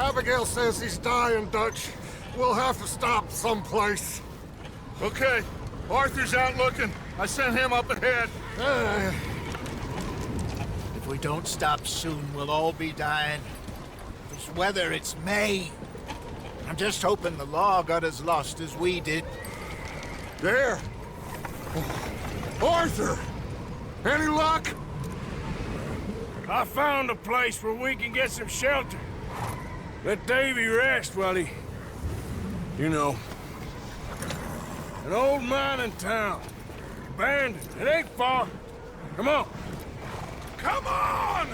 Abigail says he's dying, Dutch. We'll have to stop someplace. Okay. Arthur's out looking. I sent him up ahead. If we don't stop soon, we'll all be dying. This weather, it's May. I'm just hoping the law got as lost as we did. There! Arthur! Any luck? I found a place where we can get some shelter. Let Davy rest while he... You know. An old mining town. Abandoned. It ain't far. Come on. Come on!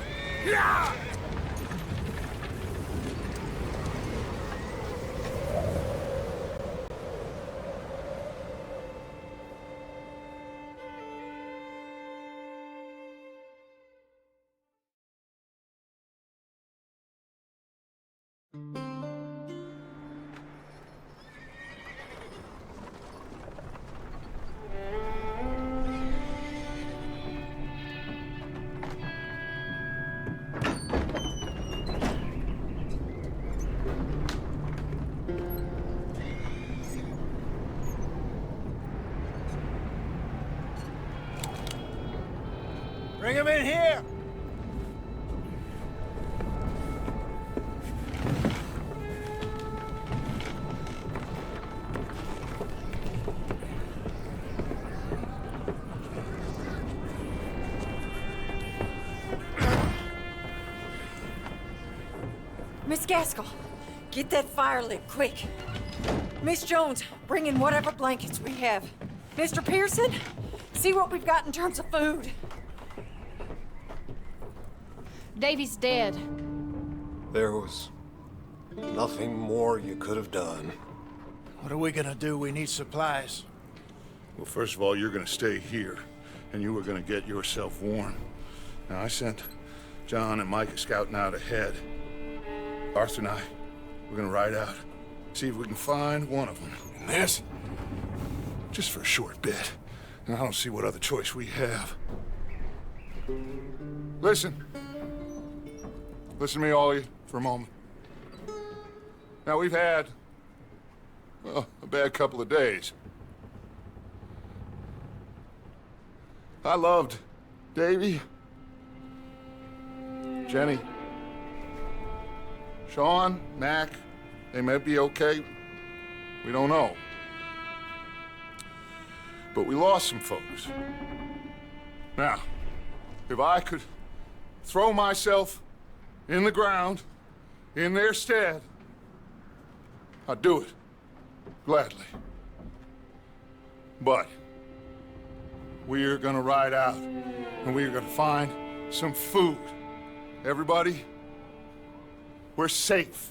Yeah! Bring him in here! Miss Gaskell, get that fire lit, quick. Miss Jones, bring in whatever blankets we have. Mr. Pearson, see what we've got in terms of food. Davy's dead. There was nothing more you could have done. What are we gonna do? We need supplies. Well, first of all, you're gonna stay here, and you were gonna get yourself warm. Now, I sent John and Micah scouting out ahead. Arthur and I, we're gonna ride out, see if we can find one of them. And this, just for a short bit. And I don't see what other choice we have. Listen. Listen to me, all of you, for a moment. Now, we've had, well, a bad couple of days. I loved Davy, Jenny, Sean, Mac. They may be okay. We don't know. But we lost some folks. Now, if I could throw myself in the ground, in their stead, I'd do it, gladly. But we're gonna ride out, and we're gonna find some food. Everybody, we're safe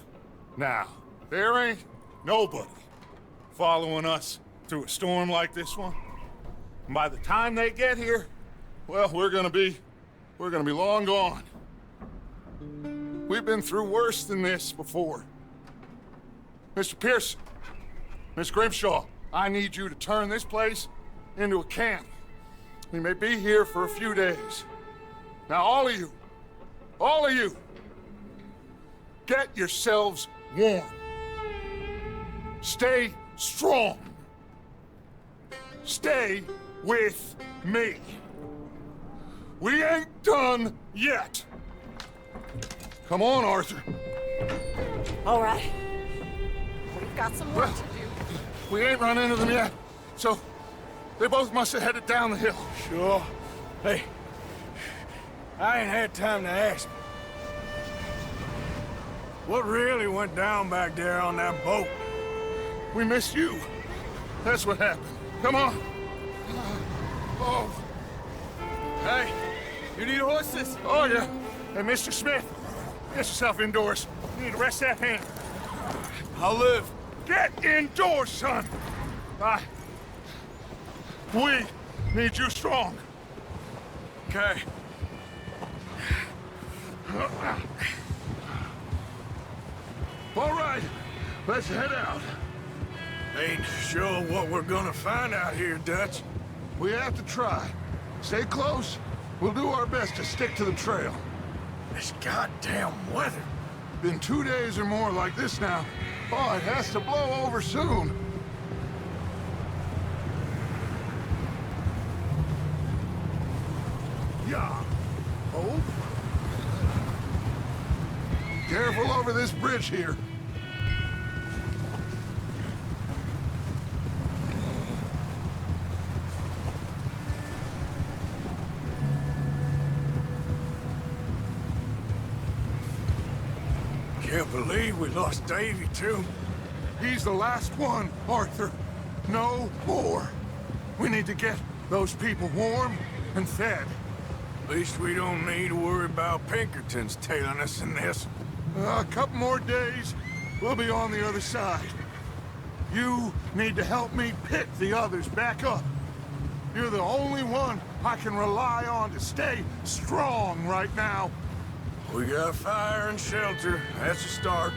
now. There ain't nobody following us through a storm like this one. And by the time they get here, well, we're gonna be long gone. We've been through worse than this before. Mr. Pearson, Miss Grimshaw, I need you to turn this place into a camp. We may be here for a few days. Now, all of you, get yourselves warm. Stay strong. Stay with me. We ain't done yet. Come on, Arthur. All right. We've got some work to do. We ain't run into them yet, so they both must have headed down the hill. Sure. Hey, I ain't had time to ask. What really went down back there on that boat? We missed you. That's what happened. Come on. Oh. Hey, you need horses? Oh, yeah. Hey, Mr. Smith, get yourself indoors. You need to rest that hand. I'll live. Get indoors, son. We need you strong. Okay. All right, let's head out. Ain't sure what we're gonna find out here, Dutch. We have to try. Stay close. We'll do our best to stick to the trail. This goddamn weather. Been 2 days or more like this now. Oh, it has to blow over soon. Yeah. Oh? Careful over this bridge here. Can't believe we lost Davy, too. He's the last one, Arthur. No more. We need to get those people warm and fed. At least we don't need to worry about Pinkertons tailing us in this. A couple more days, we'll be on the other side. You need to help me pick the others back up. You're the only one I can rely on to stay strong right now. We got fire and shelter. That's a start.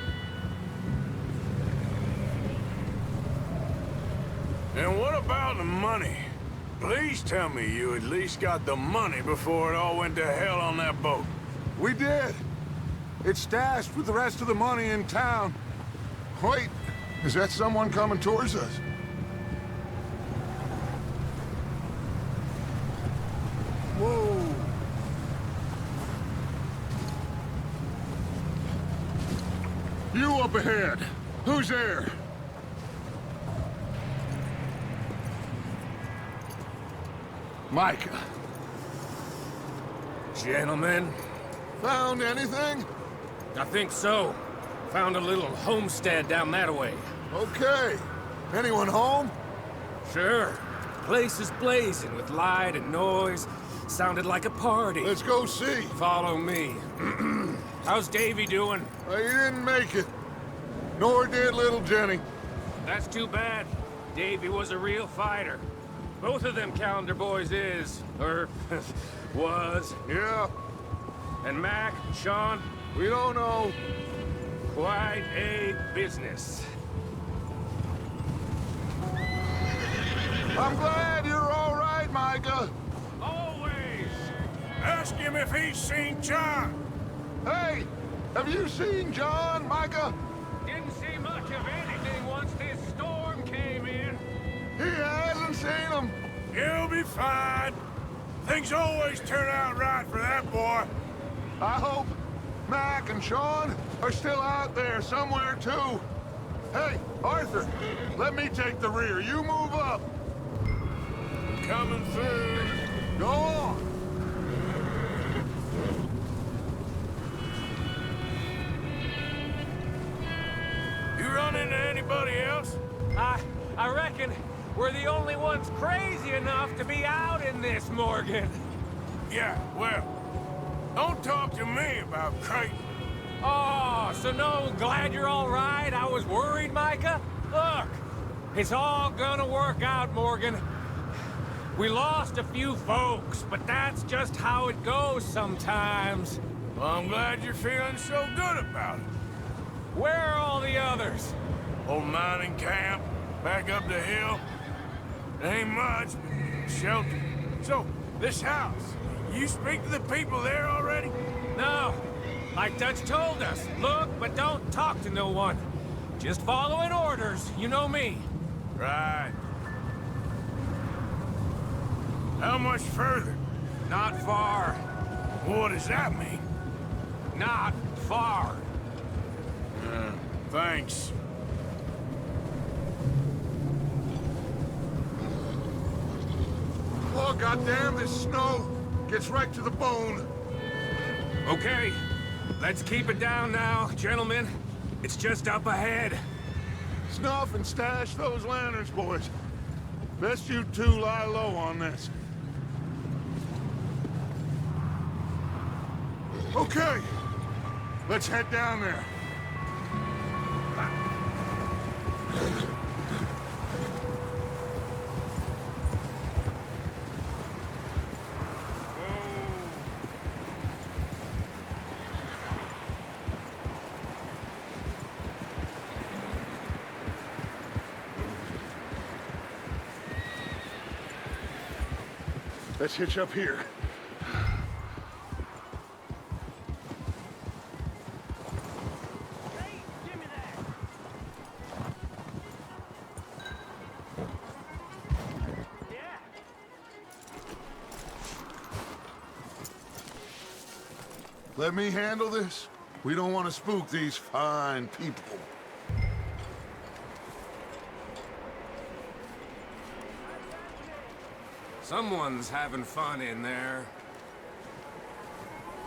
And what about the money? Please tell me you at least got the money before it all went to hell on that boat. We did. It's stashed with the rest of the money in town. Wait, is that someone coming towards us? Whoa. You up ahead. Who's there? Micah. Gentlemen, Found anything? I think so. Found a little homestead down that way. Okay. Anyone home? Sure. Place is blazing with light and noise. Sounded like a party. Let's go see. Follow me. How's Davy doing? He didn't make it. Nor did little Jenny. That's too bad. Davy was a real fighter. Both of them calendar boys is, or was. Yeah, And Mac, Sean, we don't know. quite a business. I'm glad you're all right, Micah. Always! Ask him if he's seen John. Hey, have you seen John, Micah? Didn't see much of anything once this storm came in. He hasn't seen him. He'll be fine. Things always turn out right for that boy. I hope Mac and Sean are still out there somewhere, too. Hey, Arthur, let me take the rear. You move up. Coming through. Go on. You run into anybody else? I reckon we're the only ones crazy enough to be out in this, Morgan. Yeah, well, don't talk to me about Creighton. Oh, so no, glad you're all right? I was worried, Micah. Look, it's all gonna work out, Morgan. We lost a few folks, but that's just how it goes sometimes. Well, I'm glad you're feeling so good about it. Where are all the others? Old mining camp, back up the hill. Ain't much, shelter. So, this house, you speak to the people there already? No, like Dutch told us. Look, but don't talk to no one. Just following orders, you know me. Right. How much further? Not far. What does that mean? Not far. Thanks. Oh, goddamn, this snow gets right to the bone. Okay, let's keep it down now, gentlemen. It's just up ahead. Snuff and stash those lanterns, boys. Best you two lie low on this. Okay, let's head down there. Let's hitch up here. let me handle this. We don't want to spook these fine people. Someone's having fun in there.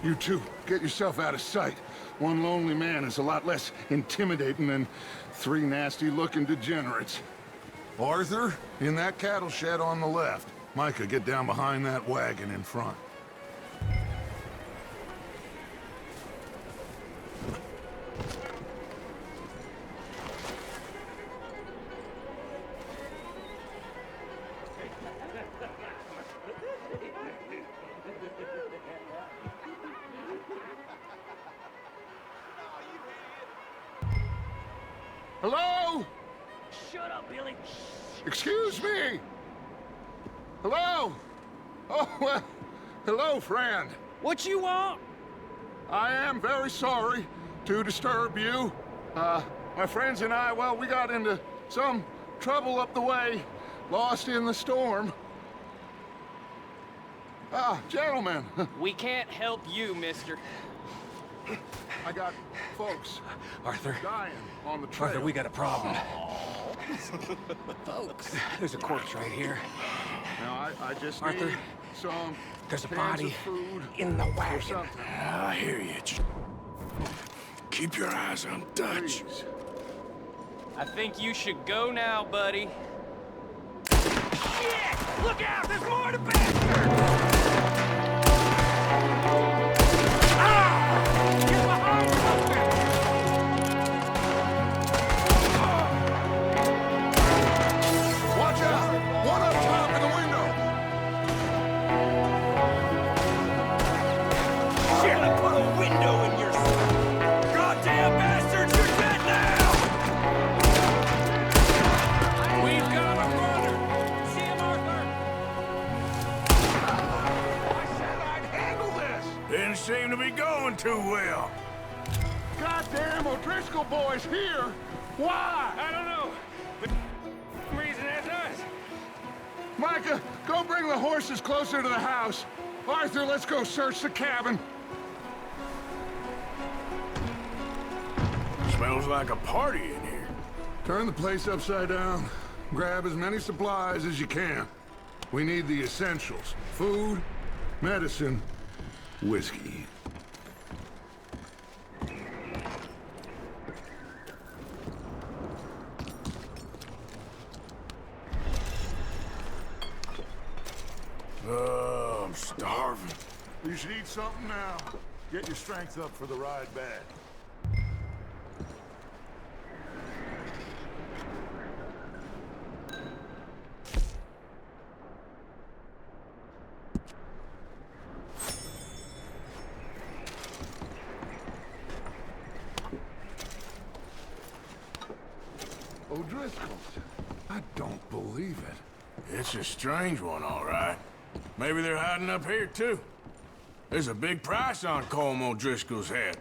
You two, get yourself out of sight. One lonely man is a lot less intimidating than three nasty-looking degenerates. Arthur, in that cattle shed on the left. Micah, get down behind that wagon in front. Hello? Shut up, Billy. Excuse me? Hello? Oh, well, hello, friend. What you want? I am very sorry to disturb you. My friends and I, well, we got into some trouble up the way, lost in the storm. Gentlemen. We can't help you, mister. I got folks Arthur. dying on the trail. Arthur, we got a problem. Folks. There's a corpse right here. Now, I just Arthur, need some There's a cans body of food in the or wagon. something. I hear you. Just keep your eyes on Dutch. Please. I think you should go now, buddy. Shit! Look out! There's more to bastard! Get behind something! Watch out! One up top in the window! Shit! I put a window in your side! Goddamn bastards! You're dead now! We've got a runner! See him, Arthur! I said I'd handle this! Didn't seem to be going too well. Goddamn O'Driscoll boys here! Why? I don't know, but reason as us. Micah, go bring the horses closer to the house. Arthur, let's go search the cabin. Smells like a party in here. Turn the place upside down. Grab as many supplies as you can. We need the essentials. Food, medicine, whiskey. Oh, I'm starving. You should eat something now. Get your strength up for the ride back. O'Driscoll's. I don't believe it. It's a strange one, all right. Maybe they're hiding up here, too. There's a big price on Colm O'Driscoll's head.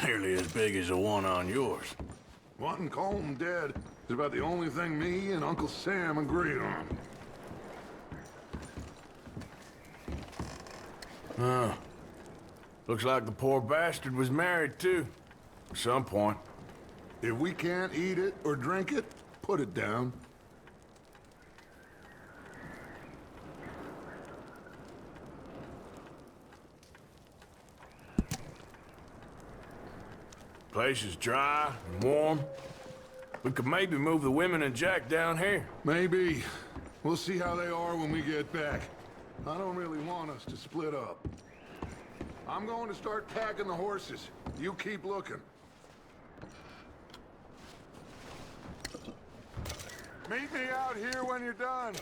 Nearly as big as the one on yours. Wanting Colm dead is about the only thing me and Uncle Sam agree on. Looks like the poor bastard was married, too. At some point. If we can't eat it or drink it, put it down. Place is dry and warm. We could maybe move the women and Jack down here. Maybe. We'll see how they are when we get back. I don't really want us to split up. I'm going to start packing the horses. You keep looking. Meet me out here when you're done.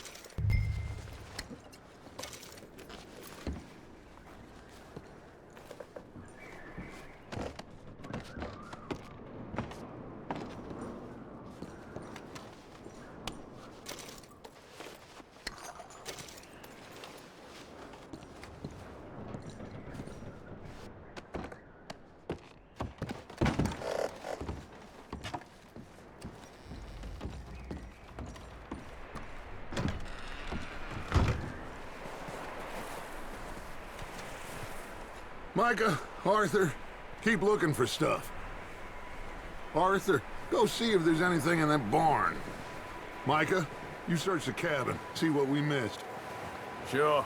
Micah, Arthur, keep looking for stuff. Arthur, go see if there's anything in that barn. Micah, you search the cabin, see what we missed. Sure.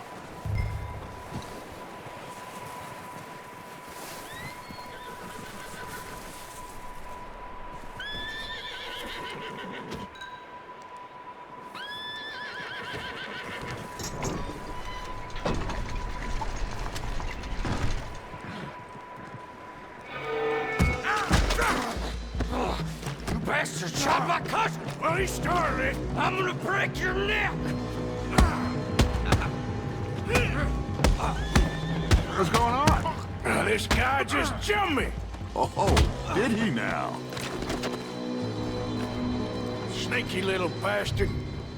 Bastard shot my cousin! Well, he started it. I'm gonna break your neck! What's going on? This guy just jumped me. Oh, did he now? Sneaky little bastard.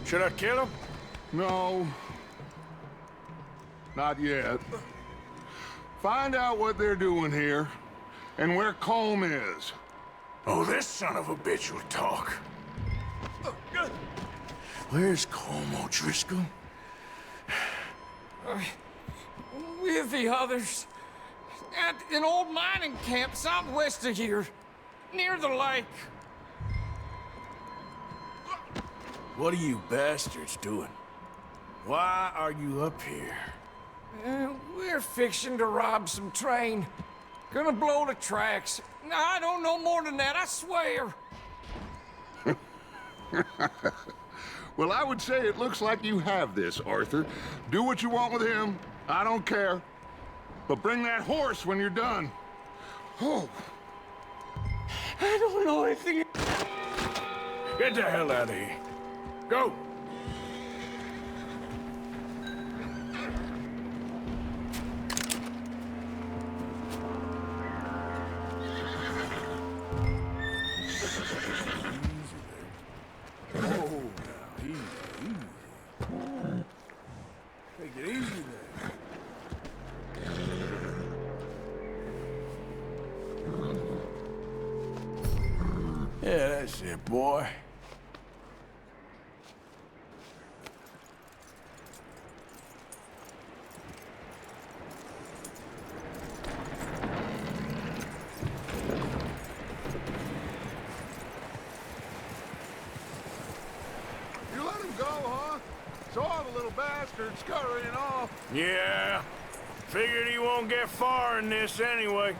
Should I kill him? No. Not yet. Find out what they're doing here, and where Colm is. Oh, this son of a bitch will talk. Where's Colm O'Driscoll? With the others. At an old mining camp southwest of here. Near the lake. What are you bastards doing? Why are you up here? We're fixing to rob some train. Gonna blow the tracks. I don't know more than that, I swear. Well, I would say it looks like you have this, Arthur. Do what you want with him. I don't care. But bring that horse when you're done. Oh. I don't know anything. Get the hell out of here. Go. Take it easy there. Yeah, that's it, boy. You let him go, huh? Saw the little bastard scurrying off. Yeah. Figured he won't get far in this anyway.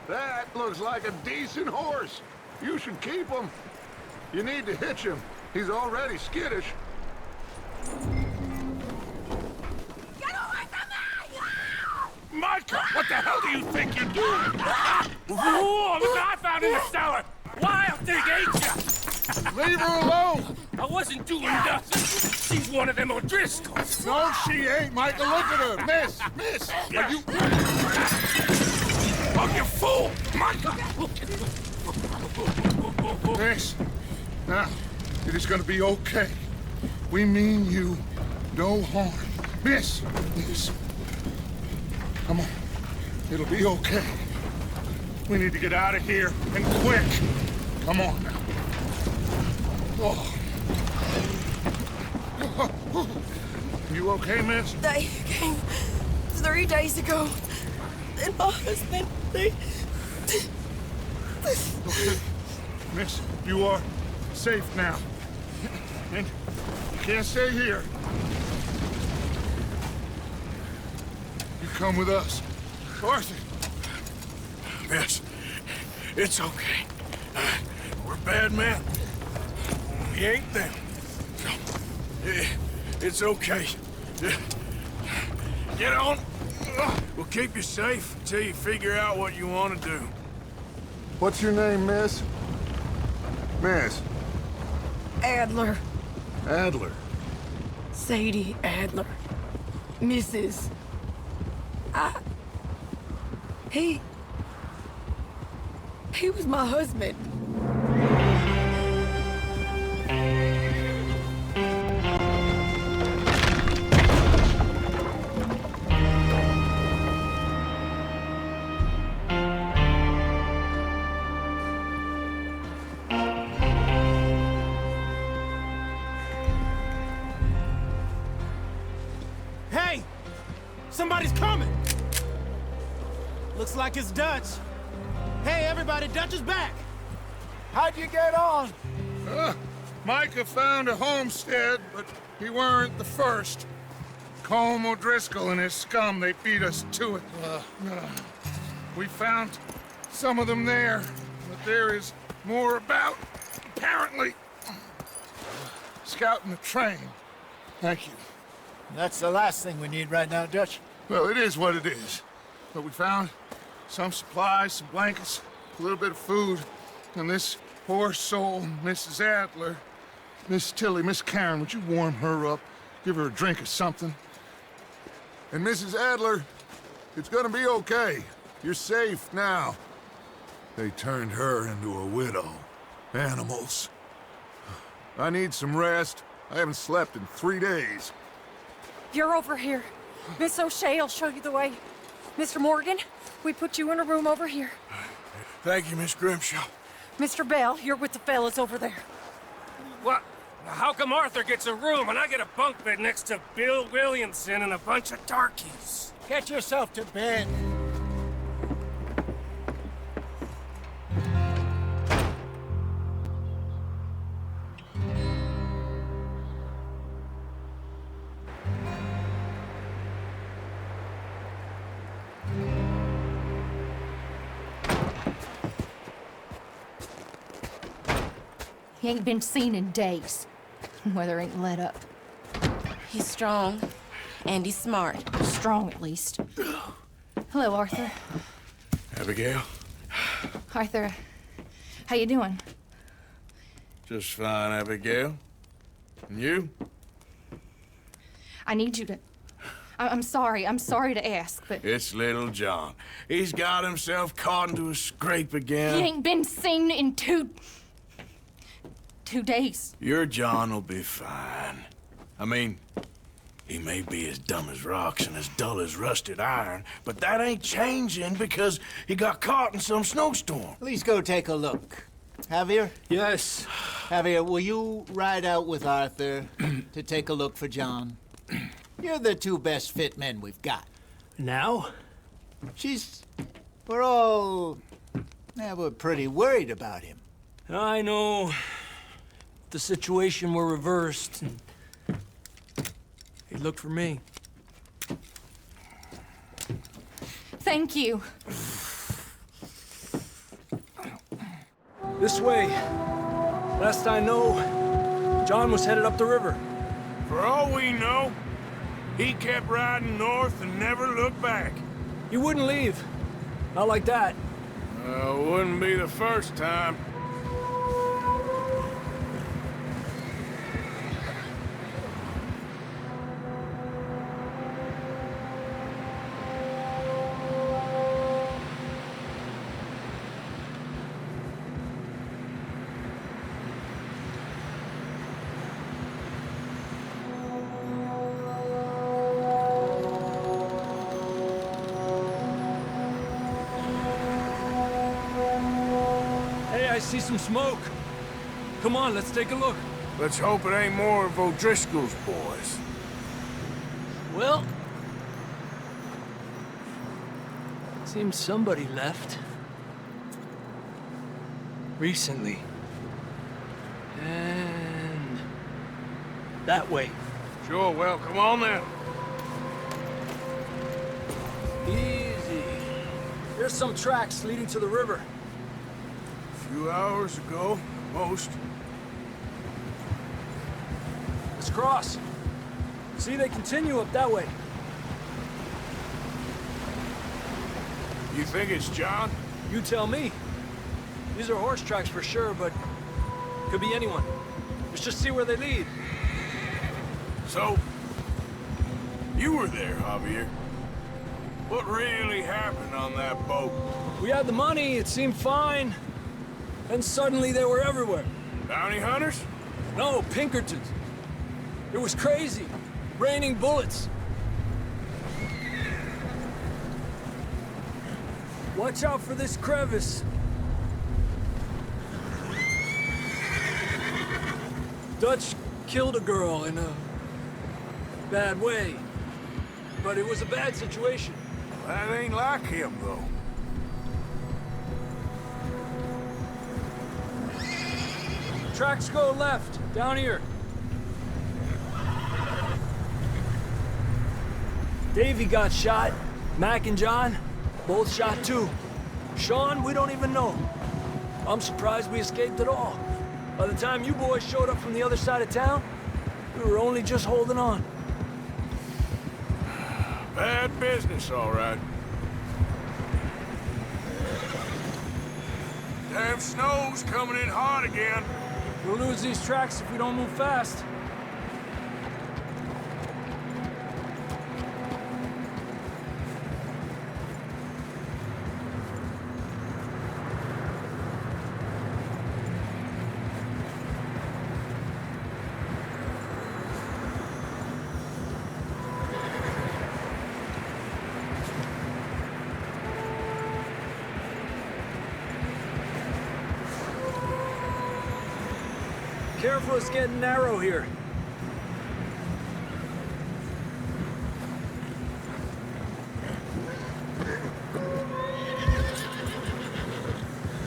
That looks like a decent horse. You should keep him. You need to hitch him. He's already skittish. Get away from me! Micah, what the hell do you think you're doing? Whoa, look what I found in the cellar. Wild thing, ain't ya? Leave her alone! I wasn't doing nothing. She's one of them O'Driscolls. No, she ain't, Michael. Look at her. Miss! Miss! Are you... Oh, you fool! Micah! Miss, now, it is gonna be okay. We mean you no harm. Miss! Miss. Come on. It'll be okay. We need to get out of here, and quick. Come on now. Oh. You okay, miss? They came 3 days ago. And my husband, they... Okay. Miss, you are safe now. And you can't stay here. You come with us. Arthur! Miss, it's okay. We're bad men. We ain't them. It's okay. Get on. We'll keep you safe until you figure out what you want to do. What's your name, miss? Miss? Adler. Adler. Sadie Adler. Mrs. He was my husband. Hey! Somebody's coming! Looks like it's Dutch. Hey, everybody, Dutch is back! How'd you get on? Micah found a homestead, but he weren't the first. Colm O'Driscoll and his scum, they beat us to it. We found some of them there, but there is more about, apparently. Scouting the train. Thank you. That's the last thing we need right now, Dutch. Well, it is what it is. But we found some supplies, some blankets, a little bit of food, and this poor soul, Mrs. Adler, Miss Tilly, Miss Karen, would you warm her up? Give her a drink or something? And Mrs. Adler, it's gonna be okay. You're safe now. They turned her into a widow. Animals. I need some rest. I haven't slept in 3 days. You're over here. Miss O'Shea will show you the way. Mr. Morgan, we put you in a room over here. Thank you, Miss Grimshaw. Mr. Bell, you're with the fellas over there. What? How come Arthur gets a room and I get a bunk bed next to Bill Williamson and a bunch of darkies? Get yourself to bed. He ain't been seen in days. Weather ain't let up. He's strong, and he's smart. Strong, at least. Hello, Arthur. Abigail? Arthur, how you doing? Just fine, Abigail. And you? I need you to... I'm sorry to ask, but... It's little John. He's got himself caught into a scrape again. He ain't been seen in 2 days. Your John will be fine. I mean, he may be as dumb as rocks and as dull as rusted iron, but that ain't changing because he got caught in some snowstorm. Please go take a look. Javier? Yes. Javier, will you ride out with Arthur to take a look for John? You're the 2 best fit men we've got. Now? We're pretty worried about him. I know. The situation were reversed, and he looked for me. Thank you. This way. Last I know, John was headed up the river. For all we know, he kept riding north and never looked back. He wouldn't leave. Not like that. Wouldn't be the first time. I see some smoke. Come on, let's take a look. Let's hope it ain't more of O'Driscoll's boys. Well, seems somebody left. Recently. And that way. Sure, well, come on then. Easy. There's some tracks leading to the river. A few hours ago, most. Let's cross. See, they continue up that way. You think it's John? You tell me. These are horse tracks for sure, but could be anyone. Let's just see where they lead. So, you were there, Javier. What really happened on that boat? We had the money, it seemed fine. And suddenly they were everywhere. Bounty hunters? No, Pinkertons. It was crazy. Raining bullets. Watch out for this crevice. Dutch killed a girl in a bad way. But it was a bad situation. That ain't like him, though. Tracks go left, down here. Davey got shot. Mac and John, both shot too. Sean, we don't even know. I'm surprised we escaped at all. By the time you boys showed up from the other side of town, we were only just holding on. Bad business, all right. Damn snow's coming in hard again. We'll lose these tracks if we don't move fast. Careful, it's getting narrow here.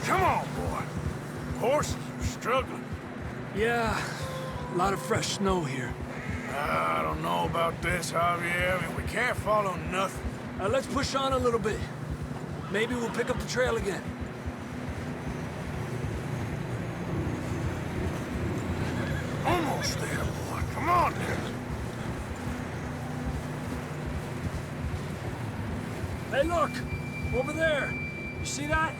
Come on, boy. Horses are struggling. Yeah, a lot of fresh snow here. I don't know about this, Javier. I mean, we can't follow nothing. Let's push on a little bit. Maybe we'll pick up the trail again. Almost there, boy. Come on there. Hey, look! Over there! You see that?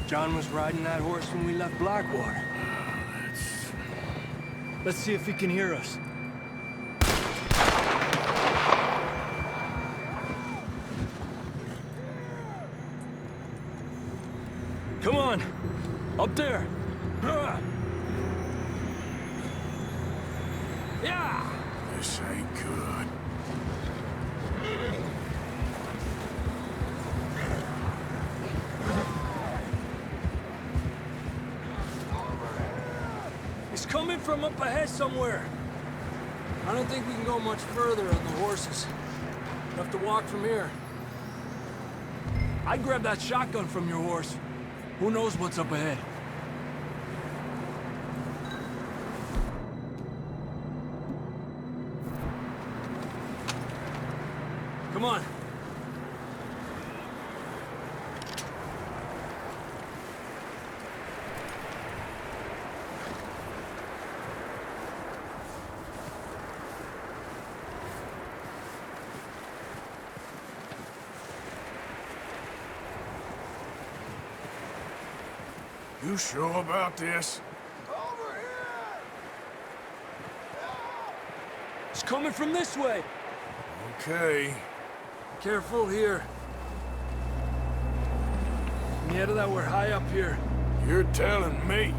John was riding that horse when we left Blackwater. Let's see if he can hear us. Come on! Up there! Yeah! This ain't good. He's coming from up ahead somewhere. I don't think we can go much further on the horses. We'll have to walk from here. I'd grab that shotgun from your horse. Who knows what's up ahead? Come on. You sure about this? It's coming from this way. Okay. Careful here. Near that we're high up here. You're telling me.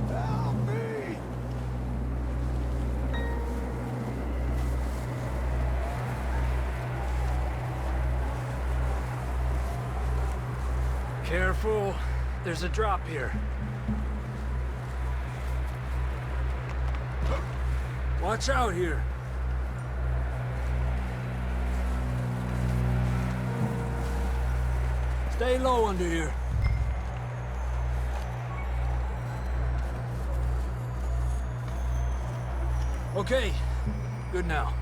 Help me! Careful. There's a drop here. Watch out here. Stay low under here. Okay, good now.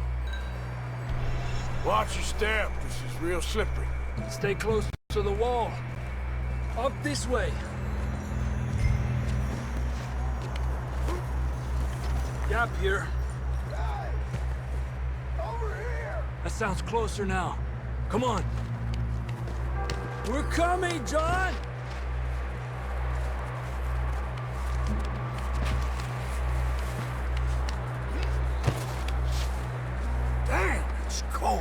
Watch your step. This is real slippery. Stay close to the wall. Up this way. Gap here. Guys! Over here! That sounds closer now. Come on. We're coming, John! Damn, it's cold.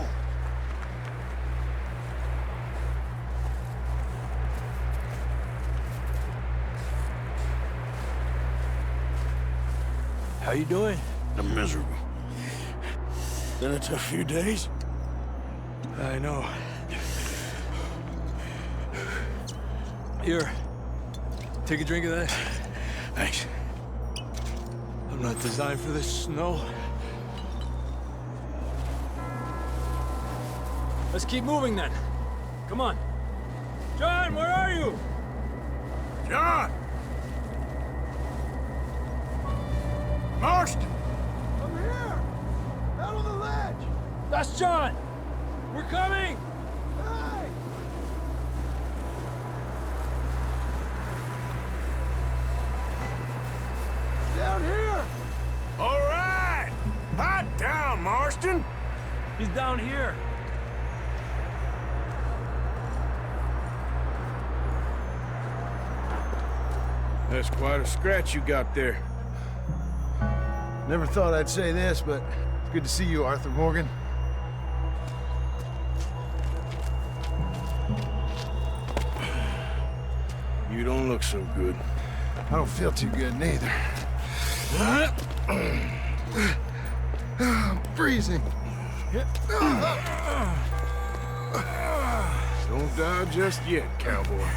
How you doing? I'm miserable. Been a tough few days. I know. Here, take a drink of that. Thanks. I'm not designed for this snow. Let's keep moving then. Come on. John, where are you? John! Marston! I'm here! Out on the ledge! That's John! We're coming! Hey! Down here! All right! Hot down, Marston! He's down here. That's quite a scratch you got there. Never thought I'd say this, but it's good to see you, Arthur Morgan. You don't look so good. I don't feel too good, neither. I'm freezing. Don't die just yet, cowboy.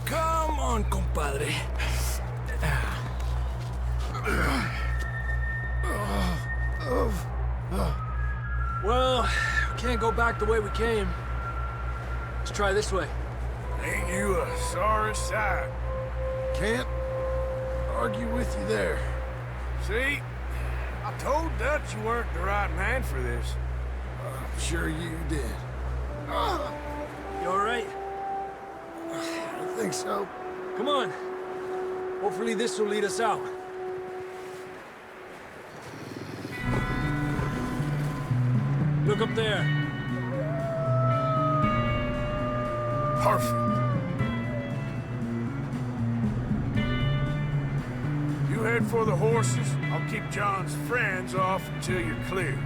Come on, compadre. Well, we can't go back the way we came. Let's try this way. Ain't you a sorry sight? Can't argue with you there. See? I told Dutch you weren't the right man for this. I'm sure you did. You all right? I think so. Come on. Hopefully this will lead us out. Look up there. Perfect. You head for the horses. I'll keep John's friends off until you're clear.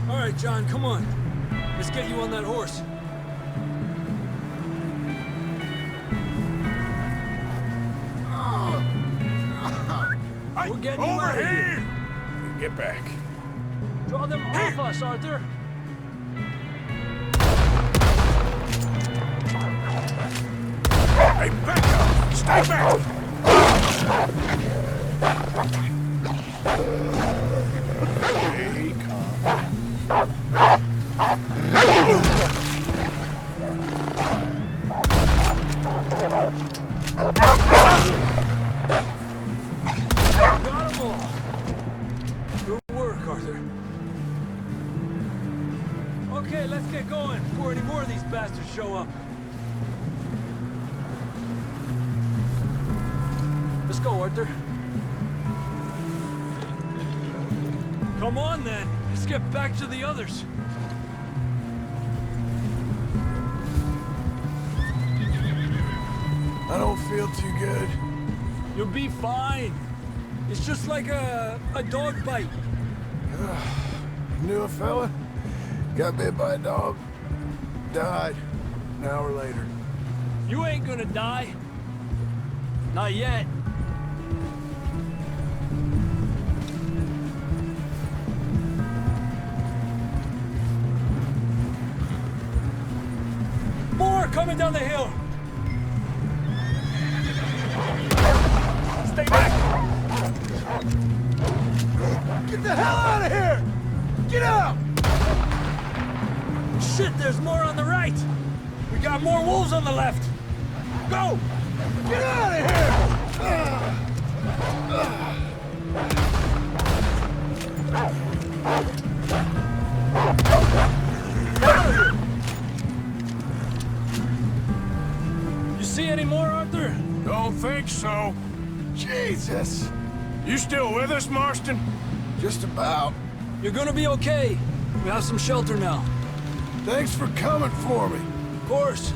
All right, John, come on. Let's get you on that horse. We're getting you Over out of here! here. Get back. Draw them off us, Arthur. Hey, back up! Stay back! Hey, Got them all. Good work, Arthur. Okay, let's get going before any more of these bastards show up. Let's go, Arthur. Come on, then. Let's get back to the others. I don't feel too good. You'll be fine. It's just like a dog bite. Knew a fella, got bit by a dog, died an hour later. You ain't gonna die. Not yet. More coming down the hill. Stay back. Get the hell out of here! Get out! Shit, there's more on the right. We got more wolves on the left. Go! Get out of here! You see any more, Arthur? don't think so. Jesus! You still with us, Marston? Just about. You're gonna be okay. We have some shelter now. Thanks for coming for me. Of course.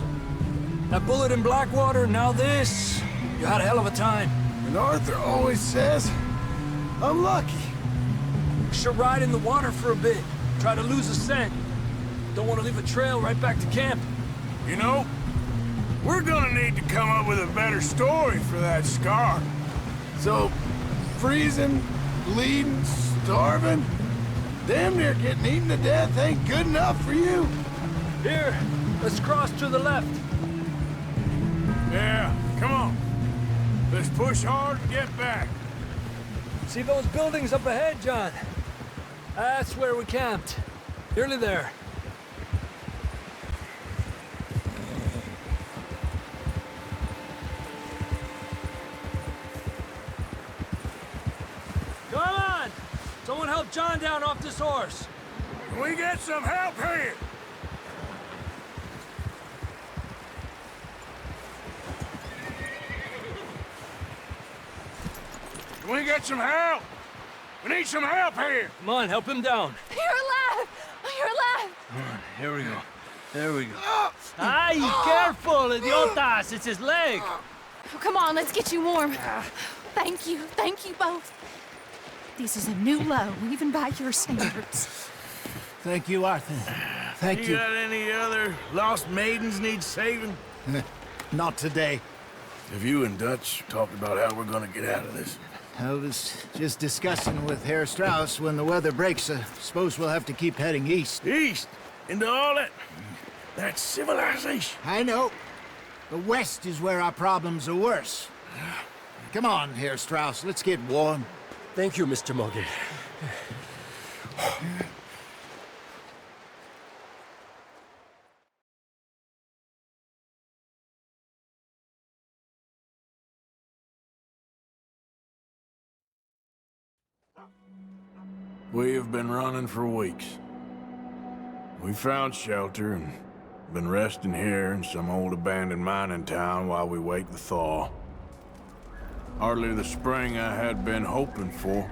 That bullet in Blackwater, now this. You had a hell of a time. And Arthur always says, I'm lucky. We should ride in the water for a bit. Try to lose a scent. Don't want to leave a trail right back to camp. You know, we're gonna need to come up with a better story for that scar. So, freezing, bleeding, starving, damn near getting eaten to death ain't good enough for you. Here, let's cross to the left. Yeah, come on. Let's push hard and get back. See those buildings up ahead, John? That's where we camped. Nearly there. Come on! Someone help John down off this horse. Can we get some help here? Can we get some help? We need some help here! Come on, help him down. You're alive! You're alive! Come on, here we go. There we go. Ay, careful, idiotas! It's his leg! Oh, come on, let's get you warm. Thank you both. This is a new low, even by your standards. Thank you, Arthur. Thank you. You got any other lost maidens need saving? Not today. Have you and Dutch talked about how we're gonna get out of this? I was just discussing with Herr Strauss when the weather breaks. Suppose we'll have to keep heading east. East? Into all that... that civilization? I know. The west is where our problems are worse. Come on, Herr Strauss, let's get warm. Thank you, Mr. Morgan. We have been running for weeks. We found shelter and been resting here in some old abandoned mining town while we wait the thaw. Hardly the spring I had been hoping for.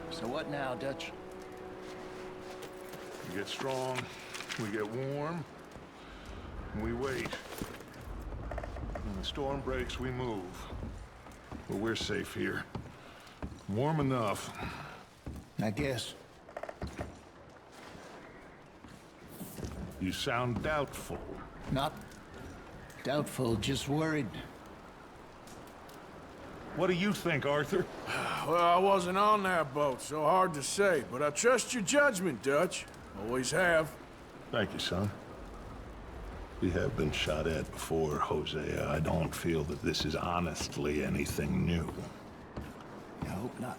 So what now, Dutch? We get strong, we get warm, and we wait. When the storm breaks, we move. But we're safe here. Warm enough. I guess. You sound doubtful. Not doubtful, just worried. What do you think, Arthur? Well, I wasn't on that boat, so hard to say, but I trust your judgment, Dutch. Always have. Thank you, son. We have been shot at before, Hosea. I don't feel that this is honestly anything new. I hope not.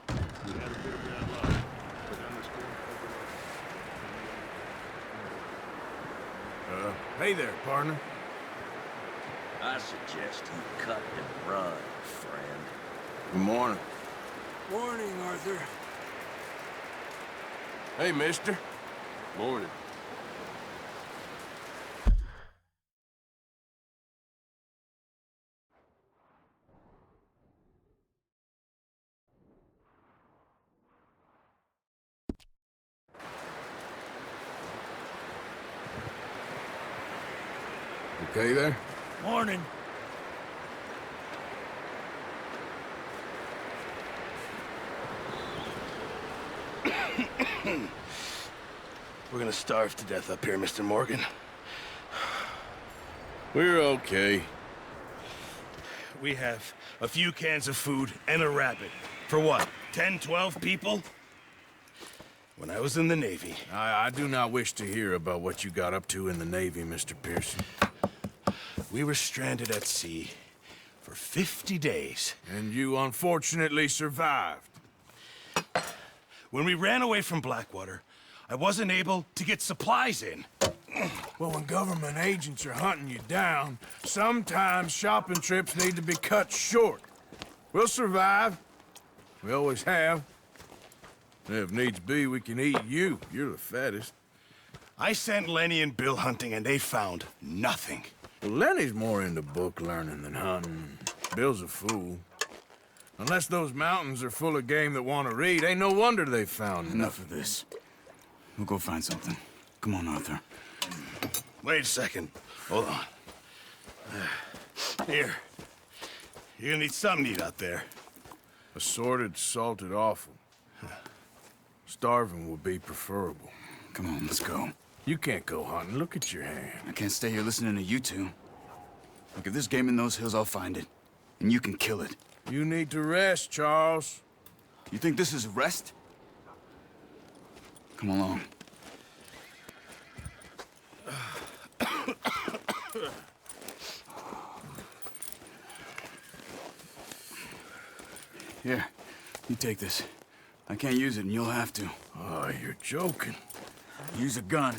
We had a bit of bad luck, but then the storm covered up. Hey there, partner. I suggest you cut and run, friend. Good morning. Morning, Arthur. Hey, mister. Morning. Okay there? Morning. We're gonna starve to death up here, Mr. Morgan. We're okay. We have a few cans of food and a rabbit. For what, 10, 12 people? When I was in the Navy... I do not wish to hear about what you got up to in the Navy, Mr. Pearson. We were stranded at sea for 50 days. And you unfortunately survived. When we ran away from Blackwater, I wasn't able to get supplies in. Well, when government agents are hunting you down, sometimes shopping trips need to be cut short. We'll survive. We always have. If needs be, we can eat you. You're the fattest. I sent Lenny and Bill hunting, and they found nothing. Well, Lenny's more into book learning than hunting. Bill's a fool. Unless those mountains are full of game that want to read, ain't no wonder they found Enough of this. We'll go find something. Come on, Arthur. Wait a second. Hold on. Here. You're gonna need something to eat out there. Assorted, salted offal. Starving would be preferable. Come on, let's go. You can't go hunting. Look at your hand. I can't stay here listening to you two. Look, if there's game in those hills, I'll find it. And you can kill it. You need to rest, Charles. You think this is rest? Come along. Here, you take this. I can't use it, and you'll have to. Oh, you're joking. Use a gun,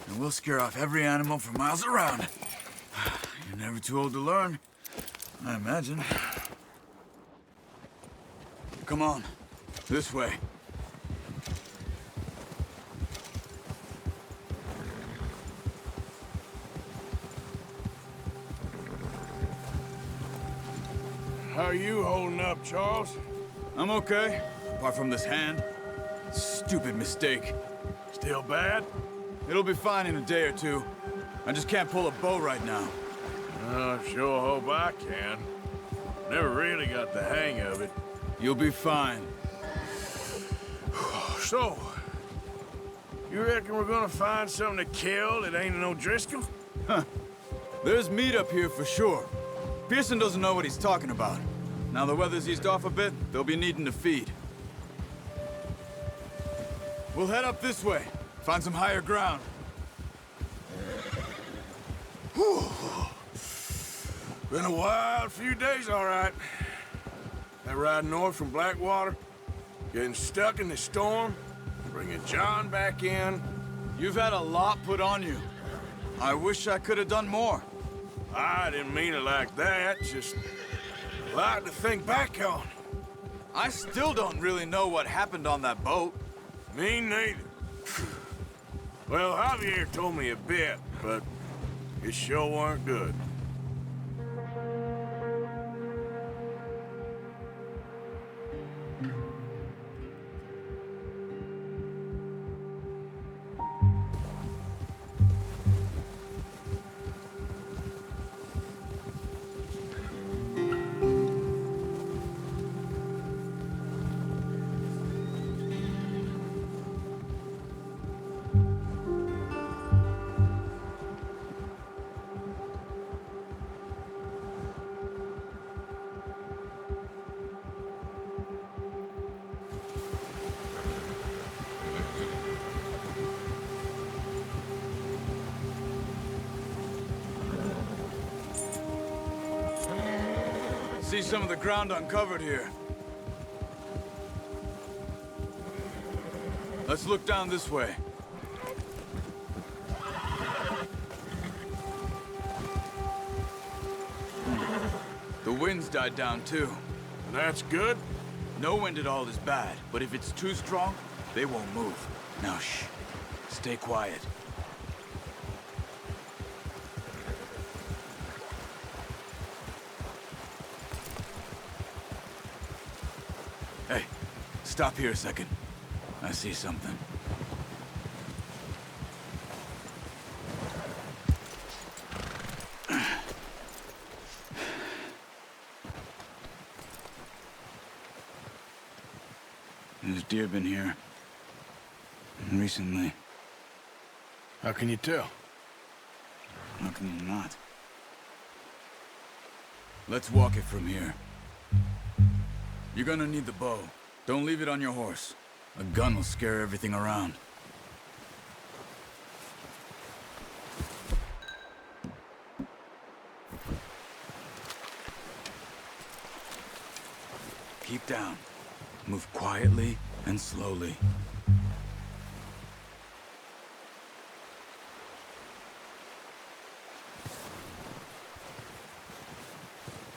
and we'll scare off every animal for miles around. You're never too old to learn, I imagine. Come on, this way. How are you holding up, Charles? I'm okay, apart from this hand. Stupid mistake. Still bad? It'll be fine in a day or two. I just can't pull a bow right now. I sure hope I can. Never really got the hang of it. You'll be fine. So, you reckon we're gonna find something to kill that ain't no Driscoll? Huh. There's meat up here for sure. Pearson doesn't know what he's talking about. Now the weather's eased off a bit, they'll be needing to feed. We'll head up this way. Find some higher ground. Whew. Been a wild few days, all right. That ride north from Blackwater, getting stuck in the storm, bringing John back in. You've had a lot put on you. I wish I could have done more. I didn't mean it like that, just a lot to think back on. I still don't really know what happened on that boat. Me neither. Well, Javier told me a bit, but it sure weren't good. See some of the ground uncovered here. Let's look down this way. The wind's died down too. That's good? No wind at all is bad, but if it's too strong, they won't move. Now shh, stay quiet. Hey, stop here a second. I see something. There's deer been here. Recently. How can you tell? How can you not? Let's walk it from here. You're gonna need the bow. Don't leave it on your horse. A gun will scare everything around. Keep down. Move quietly and slowly.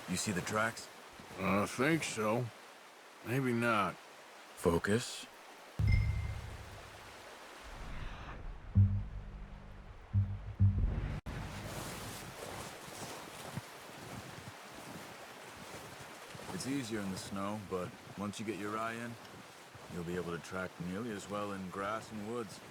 You see the tracks? I think so. Maybe not. Focus. It's easier in the snow, but once you get your eye in, you'll be able to track nearly as well in grass and woods.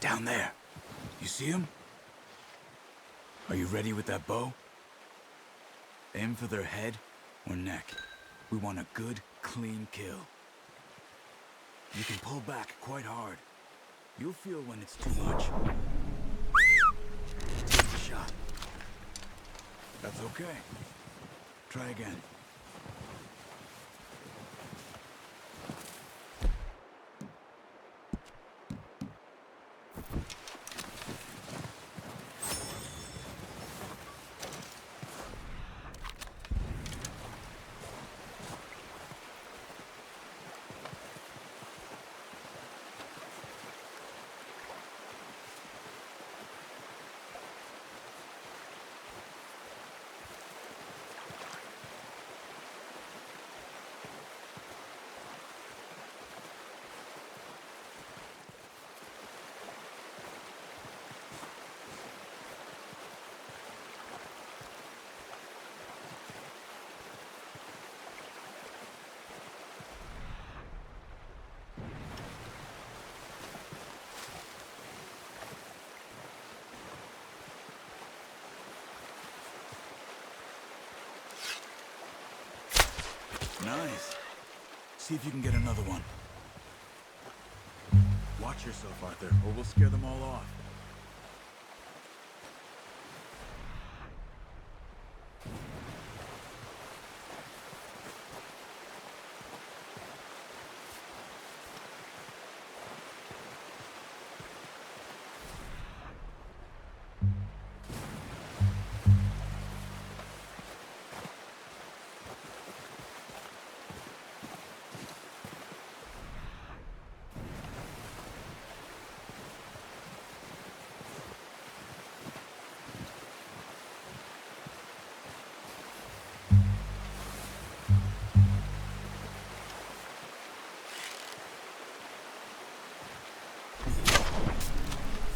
Down there. You see him? Are you ready with that bow? Aim for their head or neck. We want a good, clean kill. You can pull back quite hard. You'll feel when it's too much. Take the shot. That's okay. Try again. Nice. See if you can get another one. Watch yourself, Arthur, or we'll scare them all off.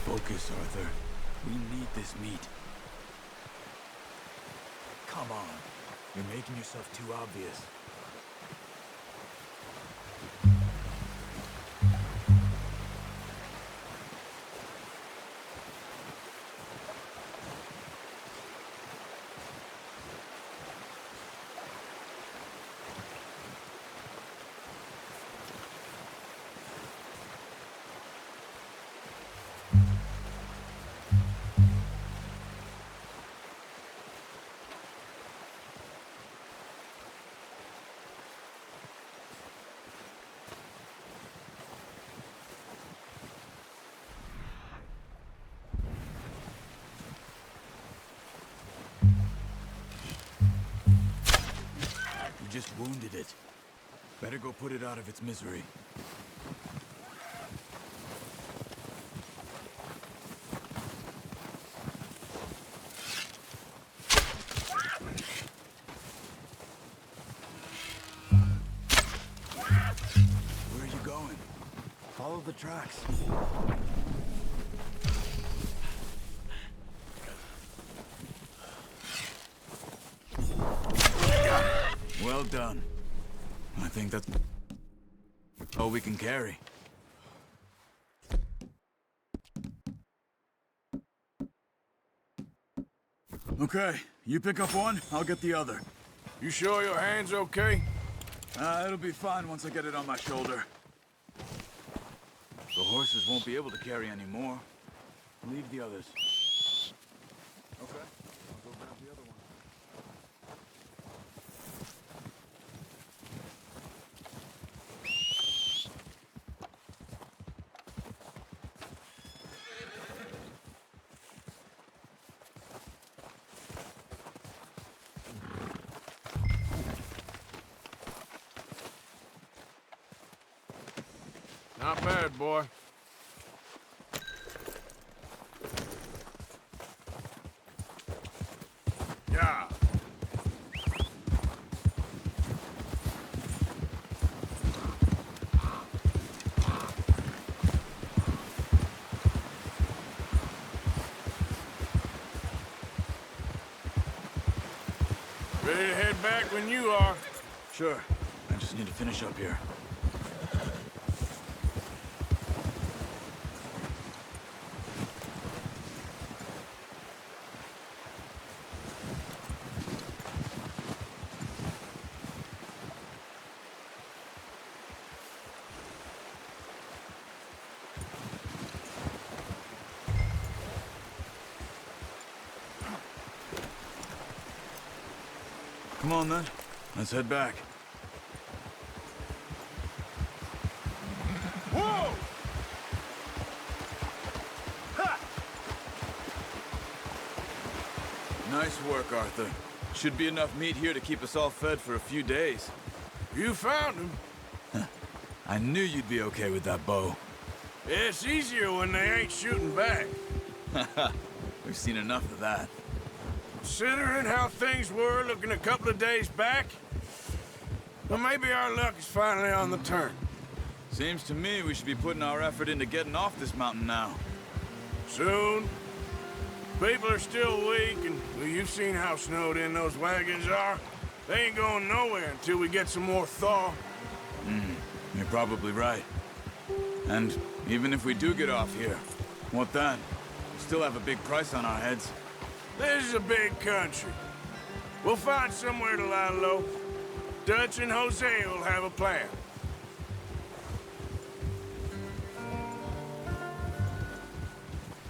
Focus, Arthur. We need this meat. Come on. You're making yourself too obvious. You just wounded it. Better go put it out of its misery. Where are you going? Follow the tracks. Well done. I think that's all we can carry. Okay, you pick up one, I'll get the other. You sure your hand's okay? It'll be fine once I get it on my shoulder. The horses won't be able to carry any more. Leave the others. Okay, I'll go grab the other one. Not bad, boy. Yeah. Ready to head back when you are. Sure. I just need to finish up here. Come on, then. Let's head back. Whoa! Ha! Nice work, Arthur. Should be enough meat here to keep us all fed for a few days. You found him. I knew you'd be okay with that bow. It's easier when they ain't shooting back. We've seen enough of that. Considering how things were looking a couple of days back, well, maybe our luck is finally on the turn. Seems to me we should be putting our effort into getting off this mountain now. Soon. People are still weak, and well, you've seen how snowed in those wagons are. They ain't going nowhere until we get some more thaw. You're probably right. And even if we do get off here, what then? We still have a big price on our heads. This is a big country. We'll find somewhere to lie low. Dutch and Jose will have a plan.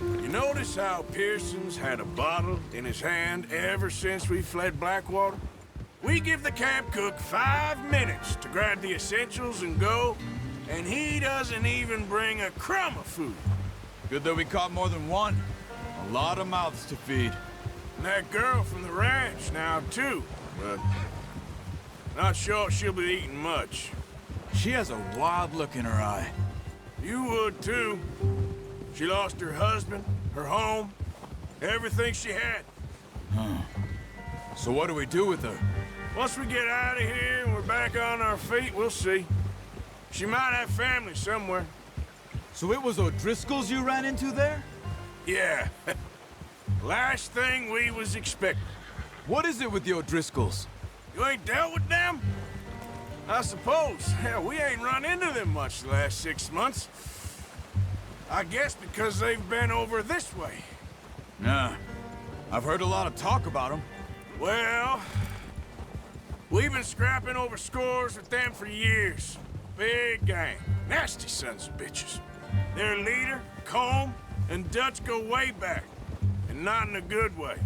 You notice how Pearson's had a bottle in his hand ever since we fled Blackwater? We give the camp cook 5 minutes to grab the essentials and go, and he doesn't even bring a crumb of food. Good that we caught more than one. A lot of mouths to feed. And that girl from the ranch now, too. But not sure she'll be eating much. She has a wild look in her eye. You would, too. She lost her husband, her home, everything she had. So what do we do with her? Once we get out of here and we're back on our feet, we'll see. She might have family somewhere. So it was O'Driscoll's you ran into there? Yeah. Last thing we was expecting. What is it with the O'Driscolls? You ain't dealt with them? I suppose. Hell, we ain't run into them much the last 6 months. I guess because they've been over this way. Nah. I've heard a lot of talk about them. Well, we've been scrapping over scores with them for years. Big gang. Nasty sons of bitches. Their leader, Combe, and Dutch go way back. And not in a good way.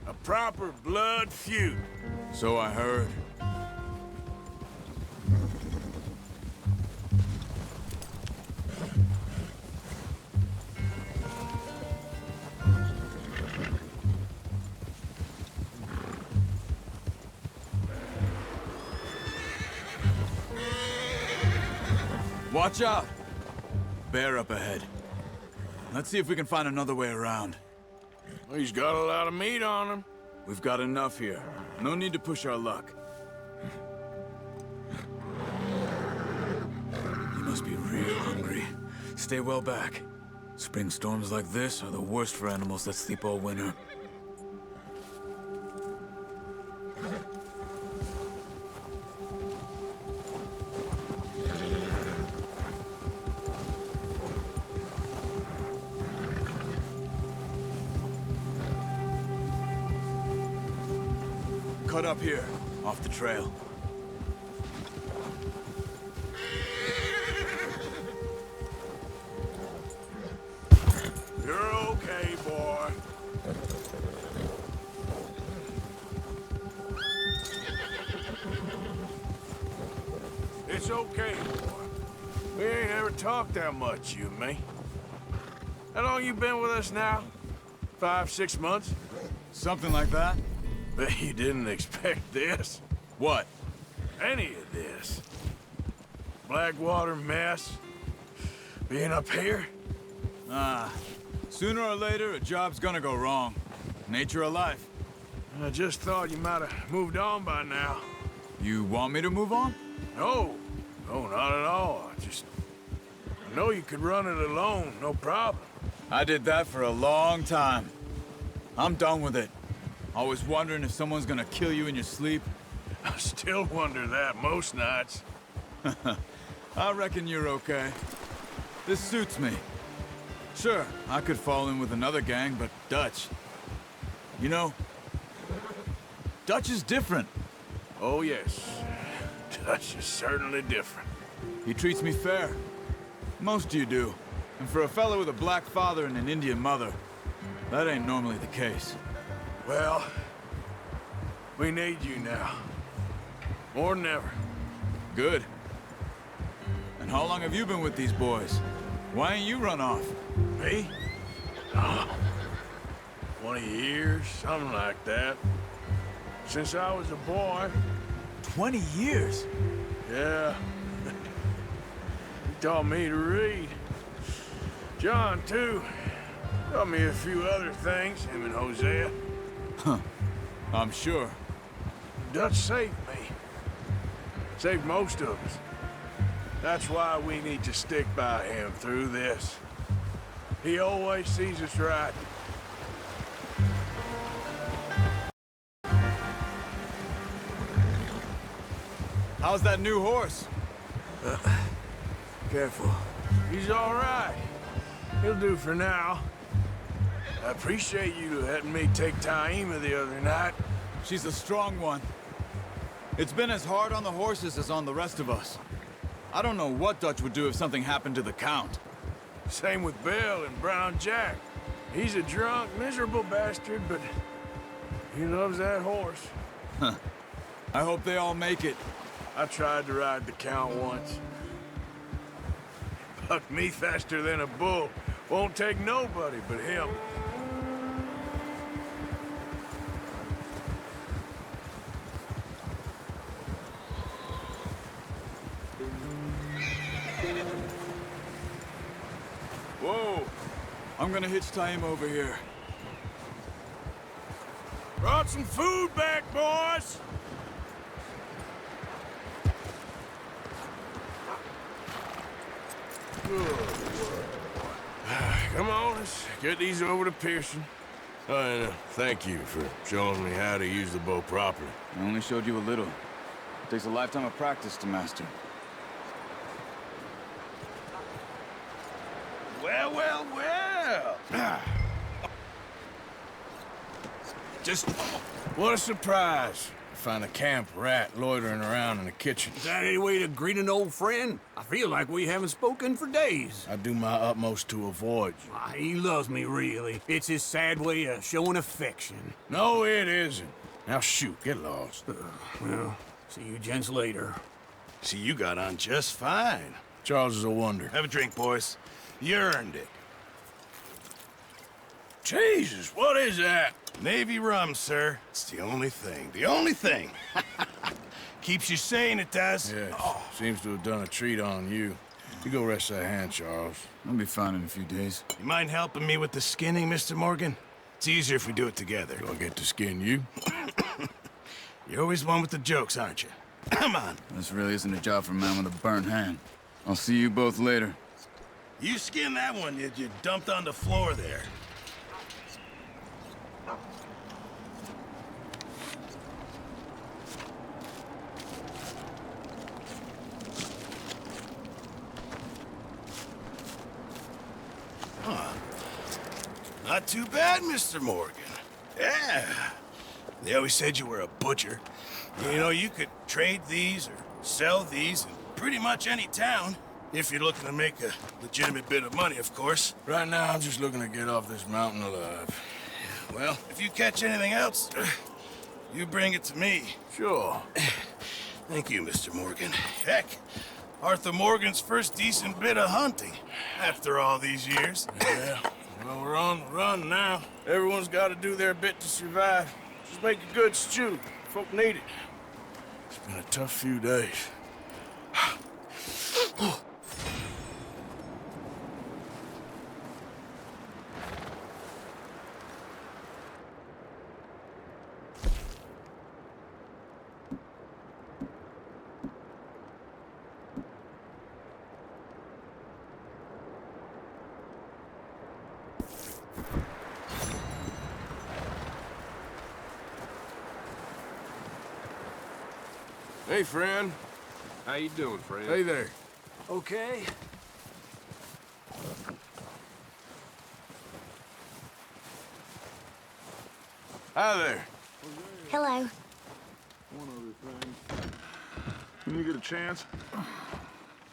A proper blood feud. So I heard. Watch out! Bear up ahead. Let's see if we can find another way around. Well, he's got a lot of meat on him. We've got enough here. No need to push our luck. You must be real hungry. Stay well back. Spring storms like this are the worst for animals that sleep all winter. Cut up here, off the trail. You're okay, boy. It's okay, boy. We ain't ever talked that much, you and me. How long you been with us now? 5, 6 months? Something like that? Bet you didn't expect this. What? Any of this. Blackwater mess. Being up here. Sooner or later, a job's gonna go wrong. Nature of life. I just thought you might have moved on by now. You want me to move on? No. No, not at all. I know you could run it alone, no problem. I did that for a long time. I'm done with it. Always wondering if someone's gonna kill you in your sleep. I still wonder that most nights. I reckon you're okay. This suits me. Sure, I could fall in with another gang, but Dutch... You know, Dutch is different. Oh, yes. Dutch is certainly different. He treats me fair. Most of you do. And for a fellow with a black father and an Indian mother, that ain't normally the case. Well, We need you now. More than ever. Good. And how long have you been with these boys? Why ain't you run off? Me? 20 years, something like that. Since I was a boy. 20 years? Yeah. He taught me to read. John, too. Taught me a few other things, him and Hosea. Huh. I'm sure. Dutch saved me. Saved most of us. That's why we need to stick by him through this. He always sees us right. How's that new horse? Careful. He's all right. He'll do for now. I appreciate you letting me take Taima the other night. She's a strong one. It's been as hard on the horses as on the rest of us. I don't know what Dutch would do if something happened to the Count. Same with Bill and Brown Jack. He's a drunk, miserable bastard, but he loves that horse. Huh. I hope they all make it. I tried to ride the Count once. Bucked me faster than a bull. Won't take nobody but him. Whoa! I'm gonna hitch Taima over here. Brought some food back, boys! Come on, let's get these over to Pearson. Oh, and thank you for showing me how to use the bow properly. I only showed you a little. It takes a lifetime of practice to master. Well, well, well. Just what a surprise. Find a camp rat loitering around in the kitchen. Is that any way to greet an old friend? I feel like we haven't spoken for days. I do my utmost to avoid you. He loves me, really. It's his sad way of showing affection. No, it isn't. Now shoot, get lost. Well, see you gents later. See, you got on just fine. Charles is a wonder. Have a drink, boys. You earned it. Jesus, what is that? Navy rum, sir. It's the only thing. The only thing. Keeps you sane, it does. Yeah, seems to have done a treat on you. You go rest that hand, Charles. I'll be fine in a few days. You mind helping me with the skinning, Mr. Morgan? It's easier if we do it together. Do I get to skin you? You're always one with the jokes, aren't you? Come on. This really isn't a job for a man with a burnt hand. I'll see you both later. You skinned that one you dumped on the floor there. Not too bad, Mr. Morgan. Yeah. They always said you were a butcher. You know, you could trade these or sell these in pretty much any town. If you're looking to make a legitimate bit of money, of course. Right now, I'm just looking to get off this mountain alive. Well, if you catch anything else, you bring it to me. Sure. Thank you, Mr. Morgan. Heck, Arthur Morgan's first decent bit of hunting after all these years. Yeah. Well, we're on the run now. Everyone's got to do their bit to survive. Just make a good stew. Folk need it. It's been a tough few days. Hey, friend. How you doing, friend? Hey there. Okay. Hi there. Hello. When you get a chance,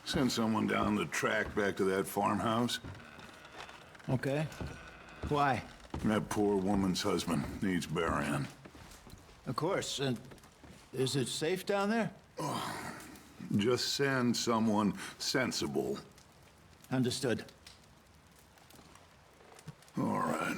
send someone down the track back to that farmhouse. Okay. Why? That poor woman's husband needs burying. Of course. And is it safe down there? Just send someone sensible. Understood. All right.